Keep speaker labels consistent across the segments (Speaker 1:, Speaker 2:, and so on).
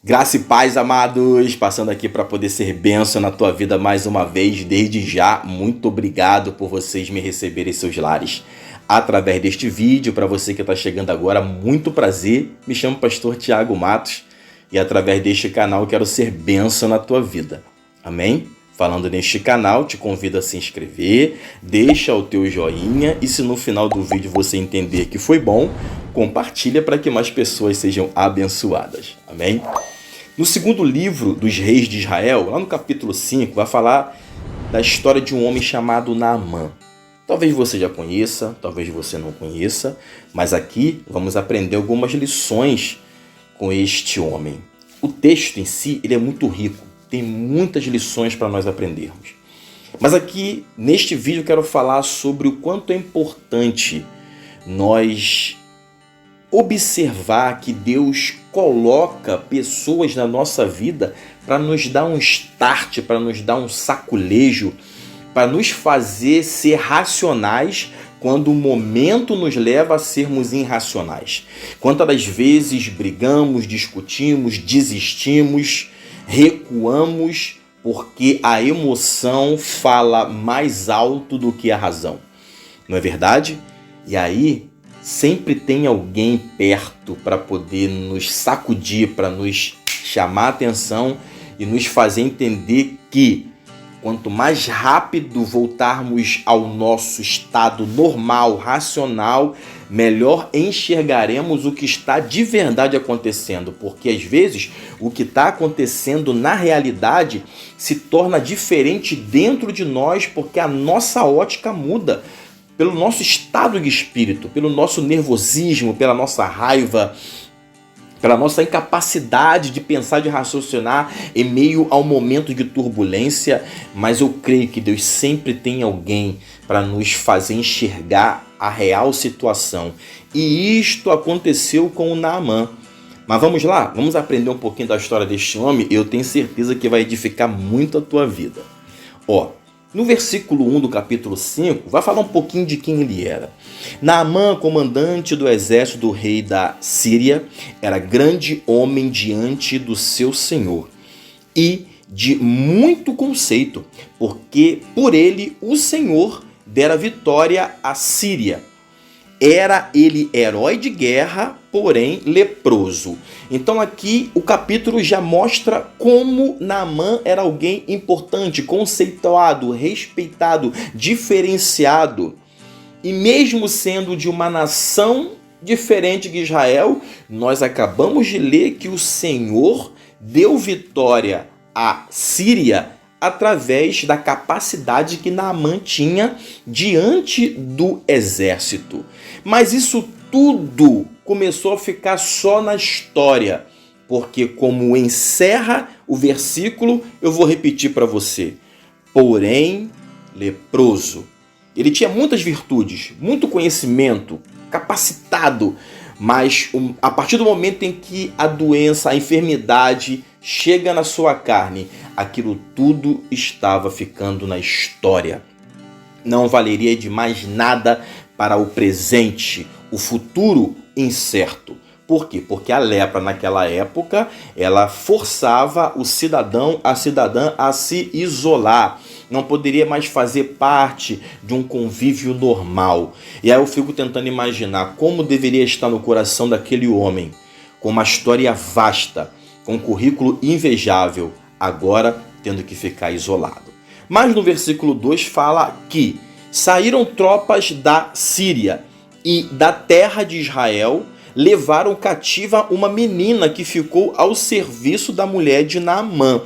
Speaker 1: Graça e paz, amados, passando aqui para poder ser bênção na tua vida mais uma vez. Desde já, muito obrigado por vocês me receberem em seus lares. Através deste vídeo, para você que está chegando agora, muito prazer. Me chamo Pastor Tiago Matos e através deste canal eu quero ser bênção na tua vida. Amém? Falando neste canal, te convido a se inscrever, deixa o teu joinha e se no final do vídeo você entender que foi bom, compartilha para que mais pessoas sejam abençoadas. Amém? No segundo livro dos reis de Israel, lá no capítulo 5, vai falar da história de um homem chamado Naamã. Talvez você já conheça, talvez você não conheça, mas aqui vamos aprender algumas lições com este homem. O texto em si ele é muito rico. Tem muitas lições para nós aprendermos. Mas aqui, neste vídeo, eu quero falar sobre o quanto é importante nós observar que Deus coloca pessoas na nossa vida para nos dar um start, para nos dar um saculejo, para nos fazer ser racionais quando o momento nos leva a sermos irracionais. Quantas das vezes brigamos, discutimos, desistimos, recuamos porque a emoção fala mais alto do que a razão. Não é verdade? E aí, sempre tem alguém perto para poder nos sacudir, para nos chamar a atenção e nos fazer entender que quanto mais rápido voltarmos ao nosso estado normal, racional, melhor enxergaremos o que está de verdade acontecendo. Porque às vezes o que está acontecendo na realidade se torna diferente dentro de nós porque a nossa ótica muda pelo nosso estado de espírito, pelo nosso nervosismo, pela nossa raiva, pela nossa incapacidade de pensar, de raciocinar em meio ao momento de turbulência. Mas eu creio que Deus sempre tem alguém para nos fazer enxergar a real situação. E isto aconteceu com o Naamã. Mas vamos lá, vamos aprender um pouquinho da história deste homem. Eu tenho certeza que vai edificar muito a tua vida. No versículo 1 do capítulo 5, vai falar um pouquinho de quem ele era. Naamã, comandante do exército do rei da Síria, era grande homem diante do seu senhor e de muito conceito, porque por ele o Senhor dera vitória à Síria. Era ele herói de guerra, porém leproso. Então aqui o capítulo já mostra como Naamã era alguém importante, conceituado, respeitado, diferenciado. E mesmo sendo de uma nação diferente de Israel, nós acabamos de ler que o Senhor deu vitória à Síria através da capacidade que Naamã tinha diante do exército. Mas isso tudo começou a ficar só na história, porque como encerra o versículo, eu vou repetir para você. Porém, leproso. Ele tinha muitas virtudes, muito conhecimento, capacitado, mas a partir do momento em que a doença, a enfermidade chega na sua carne, aquilo tudo estava ficando na história. Não valeria de mais nada para o presente, o futuro incerto. Por quê? Porque a lepra naquela época, ela forçava o cidadão, a cidadã a se isolar. Não poderia mais fazer parte de um convívio normal. E aí eu fico tentando imaginar como deveria estar no coração daquele homem, com uma história vasta, com um currículo invejável, agora tendo que ficar isolado. Mas no versículo 2 fala que saíram tropas da Síria e da terra de Israel, levaram cativa uma menina que ficou ao serviço da mulher de Naamã.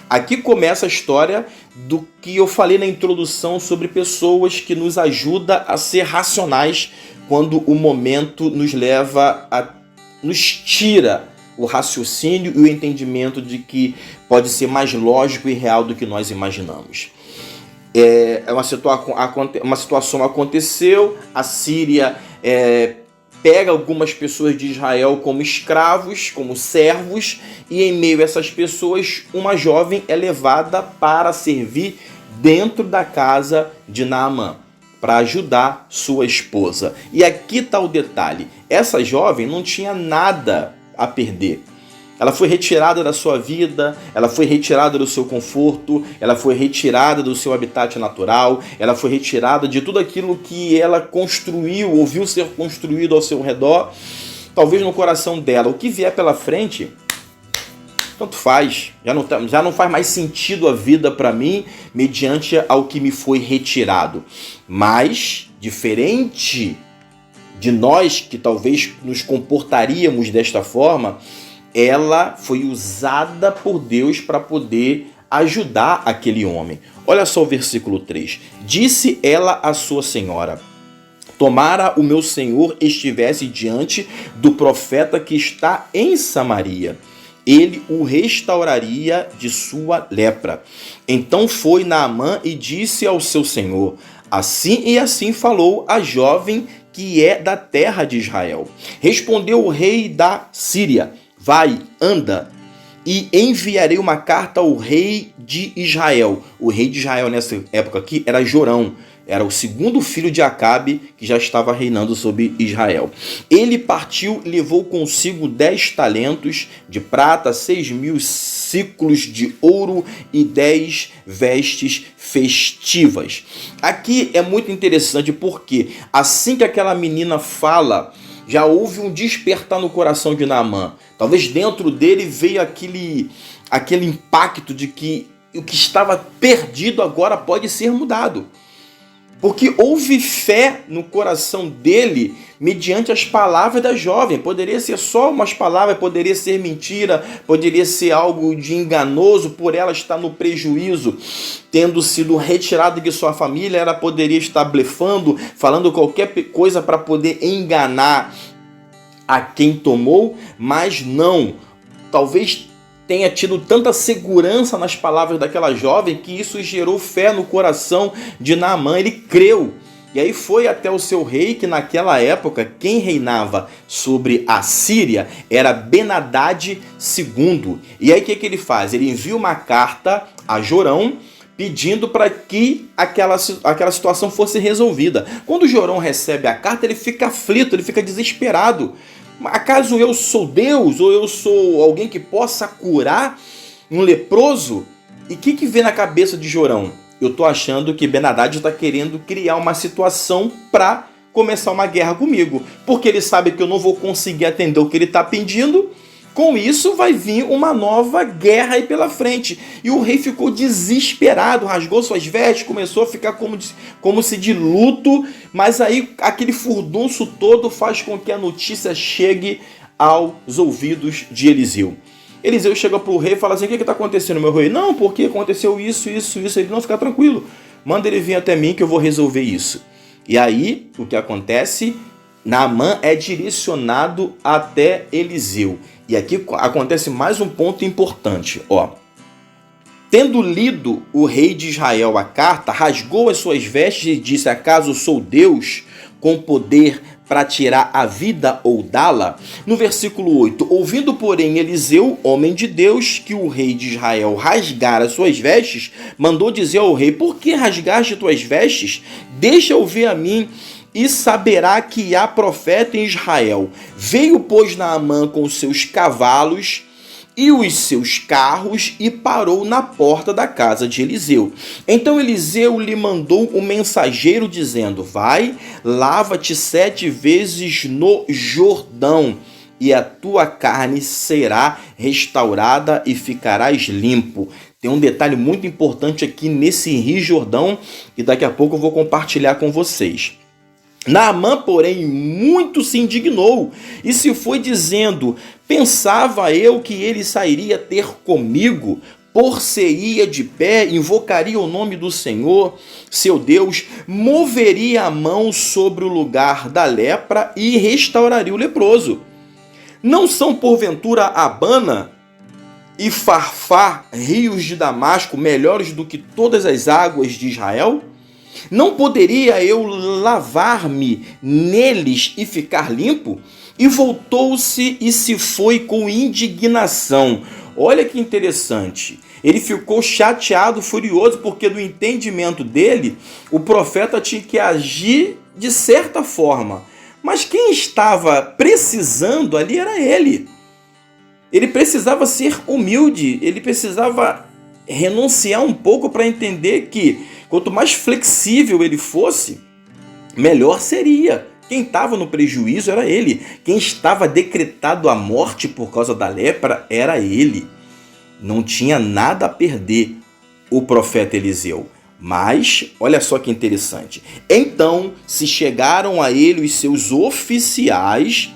Speaker 1: Aqui começa a história do que eu falei na introdução sobre pessoas que nos ajudam a ser racionais quando o momento nos leva a nos tira o raciocínio e o entendimento de que pode ser mais lógico e real do que nós imaginamos. Uma situação aconteceu, a Síria pega algumas pessoas de Israel como escravos, como servos, e em meio a essas pessoas, uma jovem é levada para servir dentro da casa de Naamã, para ajudar sua esposa. E aqui está o detalhe, essa jovem não tinha nada a perder. Ela foi retirada da sua vida, ela foi retirada do seu conforto, ela foi retirada do seu habitat natural, ela foi retirada de tudo aquilo que ela construiu, ouviu ser construído ao seu redor, talvez no coração dela. O que vier pela frente, tanto faz, já não faz mais sentido a vida para mim mediante ao que me foi retirado. Mas, diferente de nós que talvez nos comportaríamos desta forma, ela foi usada por Deus para poder ajudar aquele homem. Olha só o versículo 3. Disse ela à sua senhora: tomara o meu senhor estivesse diante do profeta que está em Samaria. Ele o restauraria de sua lepra. Então foi Naamã e disse ao seu senhor: assim e assim falou a jovem que é da terra de Israel. Respondeu o rei da Síria: vai, anda, e enviarei uma carta ao rei de Israel. O rei de Israel nessa época aqui era Jorão. Era o segundo filho de Acabe, que já estava reinando sobre Israel. Ele partiu e levou consigo 10 talentos de prata, 6.000 ciclos de ouro e 10 vestes festivas. Aqui é muito interessante porque assim que aquela menina fala, já houve um despertar no coração de Naamã. Talvez dentro dele veio aquele impacto de que o que estava perdido agora pode ser mudado. Porque houve fé no coração dele mediante as palavras da jovem. Poderia ser só umas palavras, poderia ser mentira, poderia ser algo de enganoso por ela estar no prejuízo, tendo sido retirada de sua família. Ela poderia estar blefando, falando qualquer coisa para poder enganar a quem tomou, mas não. Talvez tenha tido tanta segurança nas palavras daquela jovem que isso gerou fé no coração de Naamã. Ele creu. E aí foi até o seu rei, que naquela época quem reinava sobre a Síria era Ben-Hadad II. E aí o que ele faz? Ele envia uma carta a Jorão pedindo para que aquela situação fosse resolvida. Quando Jorão recebe a carta, ele fica aflito, ele fica desesperado. Acaso eu sou Deus ou eu sou alguém que possa curar um leproso? E o que vem na cabeça de Jorão? Eu tô achando que Ben-Hadad está querendo criar uma situação para começar uma guerra comigo, porque ele sabe que eu não vou conseguir atender o que ele está pedindo. Com isso vai vir uma nova guerra aí pela frente. E o rei ficou desesperado, rasgou suas vestes, começou a ficar como se de luto. Mas aí aquele furdunço todo faz com que a notícia chegue aos ouvidos de Eliseu. Eliseu chega para o rei e fala assim: o que está acontecendo, meu rei? Não, porque aconteceu isso. Ele: não, fica tranquilo. Manda ele vir até mim que eu vou resolver isso. E aí o que acontece? Naamã é direcionado até Eliseu. E aqui acontece mais um ponto importante. Tendo lido o rei de Israel a carta, rasgou as suas vestes e disse: acaso sou Deus com poder para tirar a vida ou dá-la? No versículo 8, ouvindo porém Eliseu, homem de Deus, que o rei de Israel rasgara suas vestes, mandou dizer ao rei: por que rasgaste tuas vestes? Deixa eu ver a mim, e saberá que há profeta em Israel. Veio, pois, Naamã com os seus cavalos e os seus carros e parou na porta da casa de Eliseu. Então Eliseu lhe mandou um mensageiro dizendo: vai, lava-te 7 vezes no Jordão, e a tua carne será restaurada e ficarás limpo. Tem um detalhe muito importante aqui nesse Rio Jordão que daqui a pouco eu vou compartilhar com vocês. Naamã, porém, muito se indignou e se foi dizendo: pensava eu que ele sairia ter comigo, por-se-ia de pé, invocaria o nome do Senhor, seu Deus, moveria a mão sobre o lugar da lepra e restauraria o leproso. Não são porventura Abana e Farfá, rios de Damasco, melhores do que todas as águas de Israel? Não poderia eu lavar-me neles e ficar limpo? E voltou-se e se foi com indignação. Olha que interessante. Ele ficou chateado, furioso, porque no entendimento dele, o profeta tinha que agir de certa forma. Mas quem estava precisando ali era ele. Ele precisava ser humilde, ele precisava renunciar um pouco para entender que quanto mais flexível ele fosse, melhor seria. Quem estava no prejuízo era ele. Quem estava decretado a morte por causa da lepra era ele. Não tinha nada a perder o profeta Eliseu. Mas, olha só que interessante. Então se chegaram a ele os seus oficiais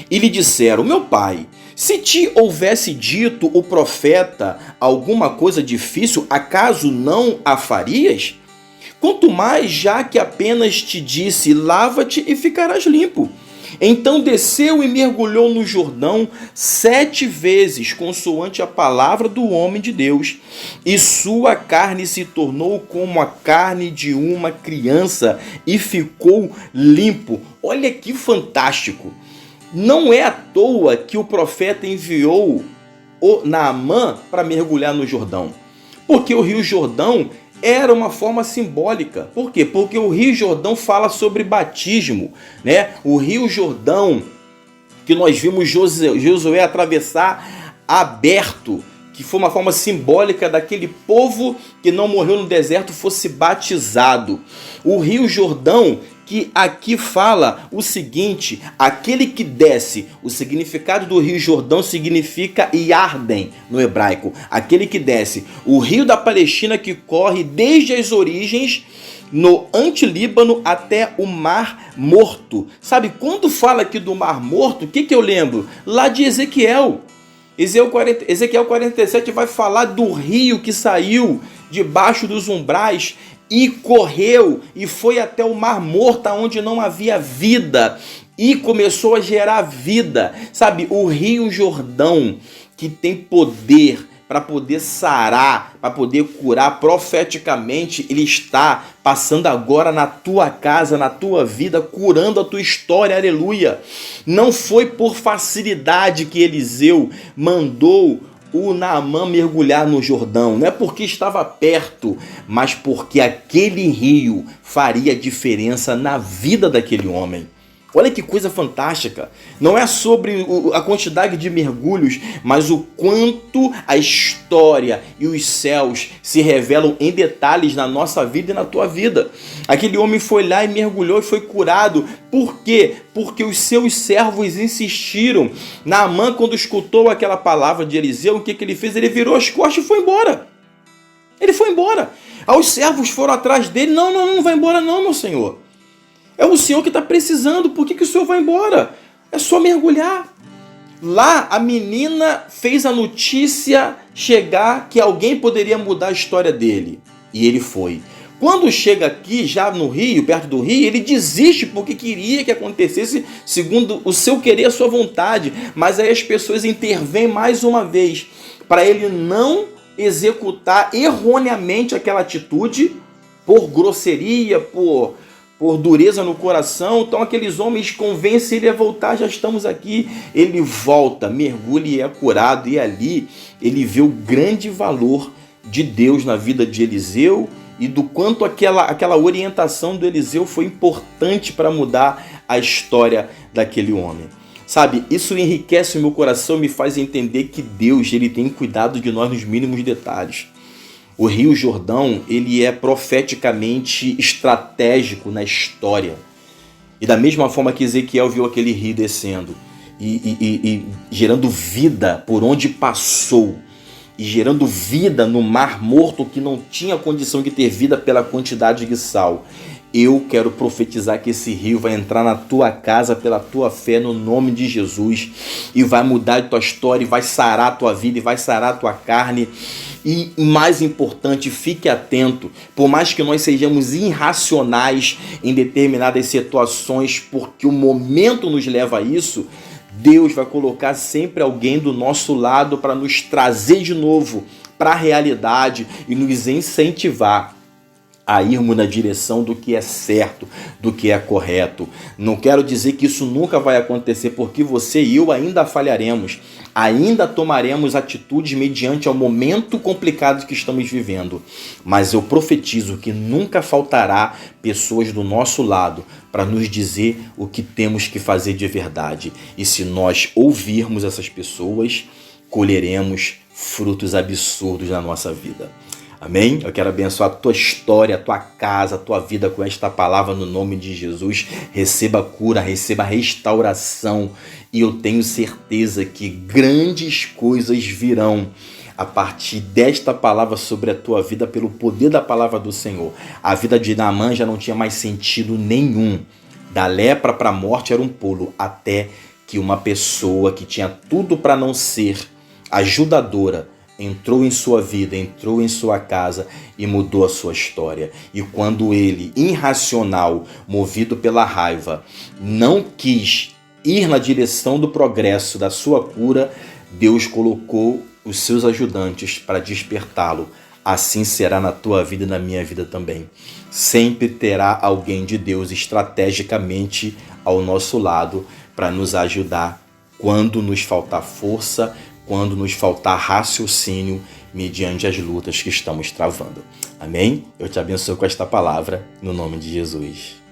Speaker 1: e lhe disseram: meu pai, se te houvesse dito o profeta alguma coisa difícil, acaso não a farias? Quanto mais, já que apenas te disse: lava-te e ficarás limpo. Então desceu e mergulhou no Jordão 7 vezes, consoante a palavra do homem de Deus, e sua carne se tornou como a carne de uma criança e ficou limpo. Olha que fantástico! Não é à toa que o profeta enviou o Naamã para mergulhar no Jordão, porque o Rio Jordão era uma forma simbólica. Por quê? Porque o Rio Jordão fala sobre batismo, né? O Rio Jordão que nós vimos Josué atravessar aberto, que foi uma forma simbólica daquele povo que não morreu no deserto fosse batizado. O Rio Jordão que aqui fala o seguinte: aquele que desce. O significado do Rio Jordão significa Yarden no hebraico, aquele que desce. O rio da Palestina que corre desde as origens no Antilíbano até o Mar Morto. Sabe, quando fala aqui do Mar Morto, o que eu lembro? Lá de Ezequiel. Ezequiel 47 vai falar do rio que saiu debaixo dos umbrais e correu e foi até o Mar Morto, onde não havia vida, e começou a gerar vida. Sabe, o Rio Jordão, que tem poder para poder sarar, para poder curar profeticamente, ele está passando agora na tua casa, na tua vida, curando a tua história, aleluia. Não foi por facilidade que Eliseu mandou o Naamã mergulhar no Jordão, não é porque estava perto, mas porque aquele rio faria diferença na vida daquele homem. Olha que coisa fantástica. Não é sobre a quantidade de mergulhos, mas o quanto a história e os céus se revelam em detalhes na nossa vida e na tua vida. Aquele homem foi lá e mergulhou e foi curado. Por quê? Porque os seus servos insistiram. Naamã, quando escutou aquela palavra de Eliseu, o que ele fez? Ele virou as costas e foi embora. Ele foi embora. Aí os servos foram atrás dele. Não vai embora não, meu senhor. É o senhor que está precisando, por que o senhor vai embora? É só mergulhar. Lá a menina fez a notícia chegar que alguém poderia mudar a história dele. E ele foi. Quando chega aqui, já no rio, perto do rio, ele desiste porque queria que acontecesse segundo o seu querer, a sua vontade. Mas aí as pessoas intervêm mais uma vez para ele não executar erroneamente aquela atitude por grosseria, por dureza no coração. Então aqueles homens convencem ele a voltar. Já estamos aqui. Ele volta, mergulha e é curado. E ali ele vê o grande valor de Deus na vida de Eliseu e do quanto aquela orientação do Eliseu foi importante para mudar a história daquele homem. Sabe, isso enriquece o meu coração e me faz entender que Deus, ele tem cuidado de nós nos mínimos detalhes. O Rio Jordão, ele é profeticamente estratégico na história. E da mesma forma que Ezequiel viu aquele rio descendo e gerando vida por onde passou, e gerando vida no Mar Morto que não tinha condição de ter vida pela quantidade de sal, eu quero profetizar que esse rio vai entrar na tua casa pela tua fé no nome de Jesus e vai mudar a tua história, e vai sarar a tua vida, e vai sarar a tua carne. E mais importante, fique atento, por mais que nós sejamos irracionais em determinadas situações, porque o momento nos leva a isso, Deus vai colocar sempre alguém do nosso lado para nos trazer de novo para a realidade e nos incentivar a irmos na direção do que é certo, do que é correto. Não quero dizer que isso nunca vai acontecer, porque você e eu ainda falharemos, ainda tomaremos atitudes mediante ao momento complicado que estamos vivendo. Mas eu profetizo que nunca faltará pessoas do nosso lado para nos dizer o que temos que fazer de verdade. E se nós ouvirmos essas pessoas, colheremos frutos absurdos na nossa vida. Amém? Eu quero abençoar a tua história, a tua casa, a tua vida com esta palavra no nome de Jesus. Receba cura, receba restauração e eu tenho certeza que grandes coisas virão a partir desta palavra sobre a tua vida pelo poder da palavra do Senhor. A vida de Naamã já não tinha mais sentido nenhum. Da lepra para a morte era um pulo, até que uma pessoa que tinha tudo para não ser ajudadora entrou em sua vida, entrou em sua casa e mudou a sua história. E quando ele, irracional, movido pela raiva, não quis ir na direção do progresso, da sua cura, Deus colocou os seus ajudantes para despertá-lo. Assim será na tua vida e na minha vida também. Sempre terá alguém de Deus estrategicamente ao nosso lado para nos ajudar quando nos faltar força, quando nos faltar raciocínio mediante as lutas que estamos travando. Amém? Eu te abençoo com esta palavra, no nome de Jesus.